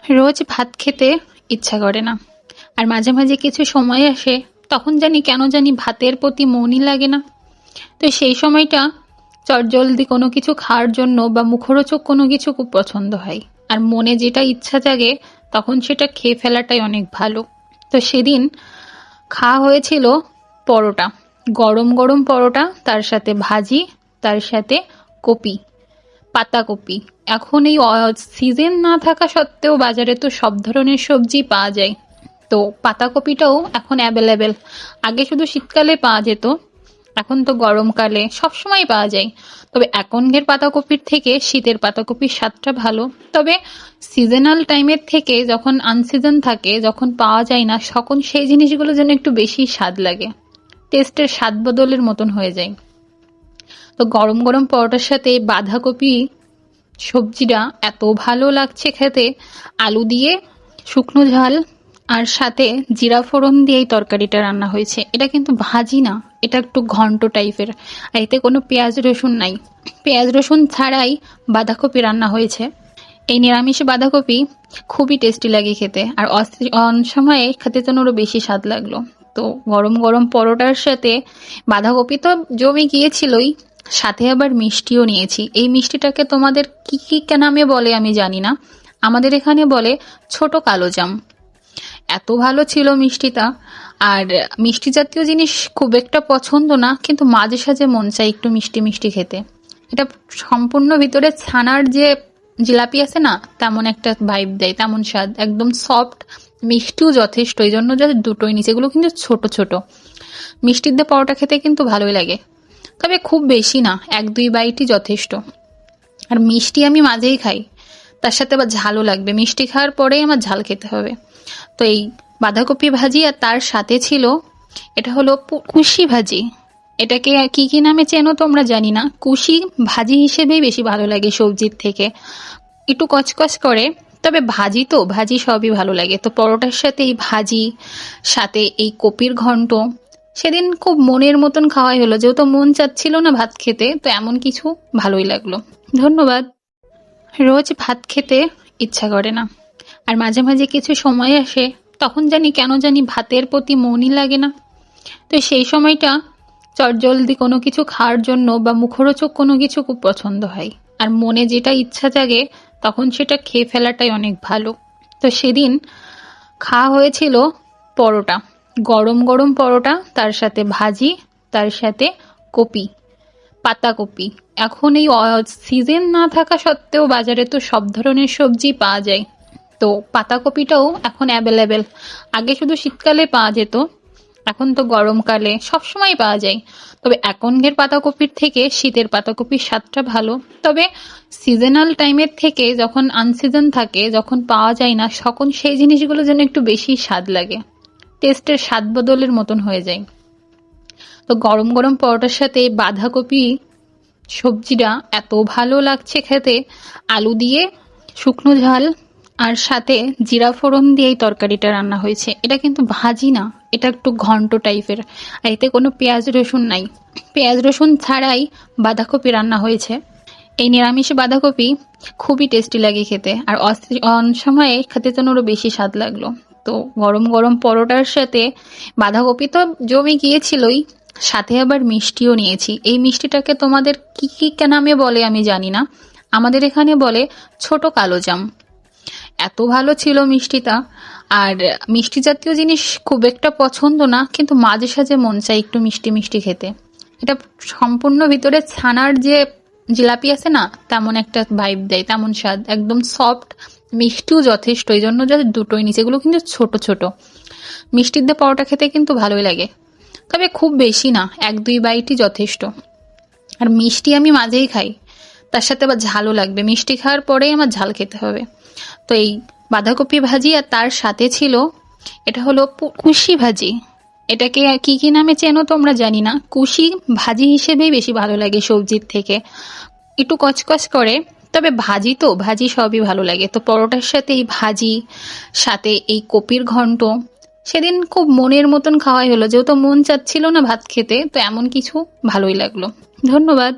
রোজ ভাত খেতে ইচ্ছা করে না। আর মাঝে মাঝে কিছু সময় আসে, তখন জানি কেন জানি ভাতের প্রতি মনই লাগে না। তো সেই সময়টা চটজলদি কোনো কিছু খাওয়ার জন্য বা মুখরোচক কোনো কিছু খুব পছন্দ হয়। আর মনে যেটা ইচ্ছা জাগে তখন সেটা খেয়ে ফেলাটাই অনেক ভালো। তো সেদিন খাওয়া হয়েছিল পরোটা, গরম গরম পরোটা, তার সাথে ভাজি, তার সাথে কপি, পাতাকপি। এখন এই সিজন না থাকা সত্ত্বেও বাজারে তো সব ধরনের সবজি পাওয়া যায়। তো পাতাকপিটাও এখন অ্যাভেলেবেল। আগে শুধু শীতকালে পাওয়া যেত, এখন তো গরমকালে সবসময় পাওয়া যায়। তবে এখনকার পাতাকপির থেকে শীতের পাতাকপির স্বাদটা ভালো। তবে সিজনাল টাইমের থেকে যখন আনসিজন থাকে, যখন পাওয়া যায় না, তখন সেই জিনিসগুলো যেন একটু বেশি স্বাদ লাগে, টেস্টের স্বাদ বদলের মতন হয়ে যায়। তো গরম গরম পরোটার সাথে বাঁধাকপি সবজিটা এত ভালো লাগছে খেতে। আলু দিয়ে শুকনো ঝাল আর সাথে জিরা ফোড়ন দিয়ে এই তরকারিটা রান্না হয়েছে। এটা কিন্তু ভাজি না, এটা একটু ঘন্ট টাইপের। আর এতে কোনো পেঁয়াজ রসুন নাই, পেঁয়াজ রসুন ছাড়াই বাঁধাকপি রান্না হয়েছে। এই নিরামিষ বাঁধাকপি খুবই টেস্টি লাগে খেতে, আর অন্য সময়ে খেতে যেন আরো বেশি স্বাদ লাগলো। তো গরম গরম পরোটার সাথে বাঁধাকপি তো জমে গিয়েছিলই, সাথে আবার মিষ্টিও নিয়েছি। এই মিষ্টিটাকে তোমাদের কি কি নামে বলে আমি জানি না, আমাদের এখানে বলে ছোট কালো জাম। এত ভালো ছিল মিষ্টিটা। আর মিষ্টি জাতীয় জিনিস খুব একটা পছন্দ না, কিন্তু মাঝে সাঝে মন চাই একটু মিষ্টি মিষ্টি খেতে। এটা সম্পূর্ণ ভিতরে ছানার যে জিলাপি আছে না, তেমন একটা ভাইব দেয়, তেমন স্বাদ, একদম সফট, মিষ্টিও যথেষ্ট। এই জন্য জাস্ট দুটোই নিচে, এগুলো কিন্তু ছোট ছোট। মিষ্টির দিয়ে পরোটা খেতে কিন্তু ভালোই লাগে, তবে খুব বেশি না, এক দুই বাইটই যথেষ্ট। আর মিষ্টি আমি মাঝেই খাই, তার সাথে আবার ঝালও লাগবে। মিষ্টি খাওয়ার পরেই আমার ঝাল খেতে হবে। তো এই বাঁধাকপি ভাজি, আর তার সাথে ছিল, এটা হলো কুশি ভাজি। এটাকে কি কি নামে চেনো তোমরা জানি না, কুশি ভাজি হিসেবেই বেশি ভালো লাগে সবজির থেকে। একটু কচকচ করে, তবে ভাজি তো ভাজি সবই ভালো লাগে। তো পরোটার সাথে এই ভাজি, সাথে এই কপির ঘন্ট, সেদিন খুব মনের মতন খাওয়াই হলো, যেহেতু মন চাচ্ছিল না ভাত খেতে, তো এমন কিছু ভালোই লাগলো। ধন্যবাদ। রোজ ভাত খেতে ইচ্ছা করে না। আর মাঝে মাঝে কিছু সময় আসে, তখন জানি কেন জানি ভাতের প্রতি মনই লাগে না। তো সেই সময়টা চটজলদি কোনো কিছু খাওয়ার জন্য বা মুখরোচক কোনো কিছু খুব পছন্দ হয়। আর মনে যেটা ইচ্ছা জাগে তখন সেটা খেয়ে ফেলাটাই অনেক ভালো। তো সেদিন খাওয়া হয়েছিল পরোটা, গরম গরম পরোটা, তার সাথে ভাজি, তার সাথে কপি, পাতাকপি। এখন এই সিজন না থাকা সত্ত্বেও বাজারে তো সব ধরনের সবজি পাওয়া যায়। তো পাতাকপিটাও এখন অ্যাভেলেবেল। আগে শুধু শীতকালে পাওয়া যেত, এখন তো গরমকালে সবসময় পাওয়া যায়। তবে এখনকার পাতাকপির থেকে শীতের পাতাকপির স্বাদটা ভালো। তবে সিজনাল টাইমের থেকে যখন আনসিজন থাকে, যখন পাওয়া যায় না, তখন সেই জিনিসগুলো যেন একটু বেশি স্বাদ লাগে, টেস্টের স্বাদ বদলের মতন হয়ে যায়। তো গরম গরম পরোটার সাথে বাঁধাকপি সবজিটা এত ভালো লাগছে খেতে। আলু দিয়ে শুকনো ঝাল আর সাথে জিরা ফোড়ন দিয়ে এই তরকারিটা রান্না হয়েছে। এটা কিন্তু ভাজি না, এটা একটু ঘন্ট টাইপের। আর এতে কোনো পেঁয়াজ রসুন নাই, পেঁয়াজ রসুন ছাড়াই বাঁধাকপি রান্না হয়েছে। এই নিরামিষ বাঁধাকপি খুবই টেস্টি লাগে খেতে, আর অন্য সময়ে খেতে যেন আরো বেশি স্বাদ লাগলো। তো গরম গরম পরোটার সাথে বাঁধাকপি তো জমে গিয়েছিলই, সাথে আবার মিষ্টিও নিয়েছি। এই মিষ্টিটাকে তোমাদের কি কি নামে বলে আমি জানি না, আমাদের এখানে বলে ছোট কালো জাম। এত ভালো ছিল মিষ্টিটা। আর মিষ্টি জাতীয় জিনিস খুব একটা পছন্দ না, কিন্তু মাঝে সাঝে মন চাই একটু মিষ্টি মিষ্টি খেতে। এটা সম্পূর্ণ ভিতরে ছানার যে জিলাপি আছে না, তেমন একটা ভাইব দেয়, তেমন স্বাদ, একদম সফট, মিষ্টিও যথেষ্ট। এই জন্য জাস্ট দুটোই নিচে, এগুলো কিন্তু ছোট ছোট। মিষ্টির দিয়ে পরোটা খেতে কিন্তু ভালোই লাগে, তবে খুব বেশি না, এক দুই বাইটই যথেষ্ট। আর মিষ্টি আমি মাঝেই খাই, তার সাথে আবার ঝালও লাগবে। মিষ্টি খাওয়ার পরেই আমার ঝাল খেতে হবে। তো এই বাঁধাকপি ভাজি, আর তার সাথে ছিল, এটা হলো কুশি ভাজি। এটাকে কি কি নামে চেনো তোমরা জানি না, কুশি ভাজি হিসেবেই বেশি ভালো লাগে সবজির থেকে। একটু কচকচ করে, তবে ভাজি তো ভাজি সবই ভালো লাগে। তো পরোটার সাথে এই ভাজি, সাথে এই কপির ঘন্ট, সেদিন খুব মনের মতন খাওয়াই হলো, যেহেতু মন চাচ্ছিল না ভাত খেতে, তো এমন কিছু ভালোই লাগলো। ধন্যবাদ।